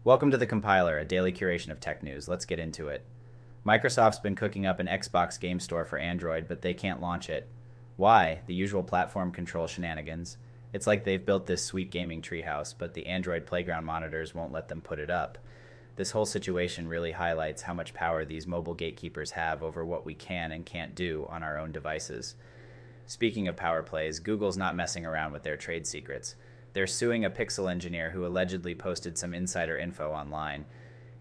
Welcome to the Compiler, a daily curation of tech news. Let's get into it. Microsoft's been cooking up an Xbox game store for Android, but they can't launch it. Why? The usual platform control shenanigans. It's like they've built this sweet gaming treehouse, but the Android playground monitors won't let them put it up. This whole situation really highlights how much power these mobile gatekeepers have over what we can and can't do on our own devices. Speaking of power plays, Google's not messing around with their trade secrets. They're suing a pixel engineer who allegedly posted some insider info online.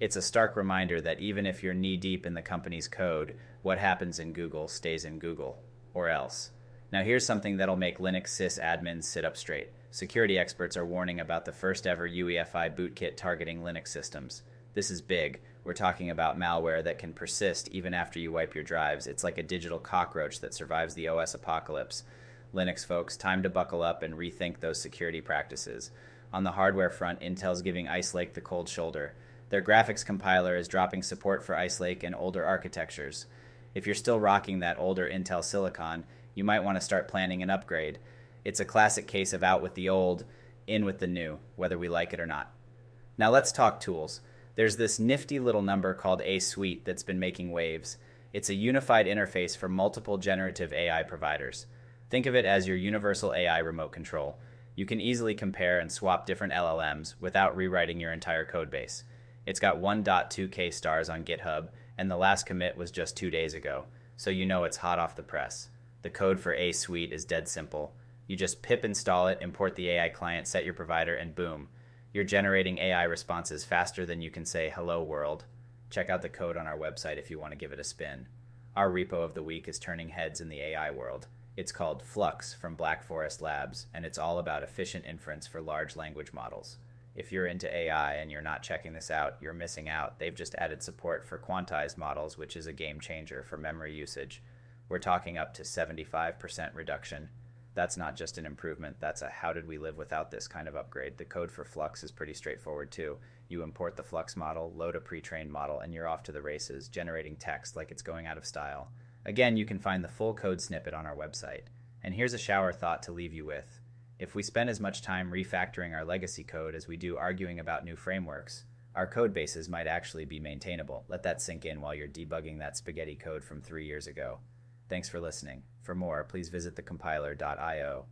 It's a stark reminder that even if you're knee-deep in the company's code, what happens in Google stays in Google. Or else. Now here's something that'll make Linux sysadmins sit up straight. Security experts are warning about the first ever UEFI bootkit targeting Linux systems. This is big. We're talking about malware that can persist even after you wipe your drives. It's like a digital cockroach that survives the OS apocalypse. Linux folks, time to buckle up and rethink those security practices. On the hardware front, Intel's giving Ice Lake the cold shoulder. Their graphics compiler is dropping support for Ice Lake and older architectures. If you're still rocking that older Intel Silicon, you might want to start planning an upgrade. It's a classic case of out with the old, in with the new, whether we like it or not. Now let's talk tools. There's this nifty little number called A Suite that's been making waves. It's a unified interface for multiple generative AI providers. Think of it as your universal AI remote control. You can easily compare and swap different LLMs without rewriting your entire codebase. It's got 1.2K stars on GitHub, and the last commit was just 2 days ago, so you know it's hot off the press. The code for A Suite is dead simple. You just pip install it, import the AI client, set your provider, and boom. You're generating AI responses faster than you can say hello world. Check out the code on our website if you want to give it a spin. Our repo of the week is turning heads in the AI world. It's called Flux from Black Forest Labs, and it's all about efficient inference for large language models. If you're into AI and you're not checking this out, you're missing out. They've just added support for quantized models, which is a game changer for memory usage. We're talking up to 75% reduction. That's not just an improvement, that's a how did we live without this kind of upgrade. The code for Flux is pretty straightforward too. You import the Flux model, load a pre-trained model, and you're off to the races, generating text like it's going out of style. Again, you can find the full code snippet on our website. And here's a shower thought to leave you with. If we spend as much time refactoring our legacy code as we do arguing about new frameworks, our code bases might actually be maintainable. Let that sink in while you're debugging that spaghetti code from 3 years ago. Thanks for listening. For more, please visit thecompiler.io.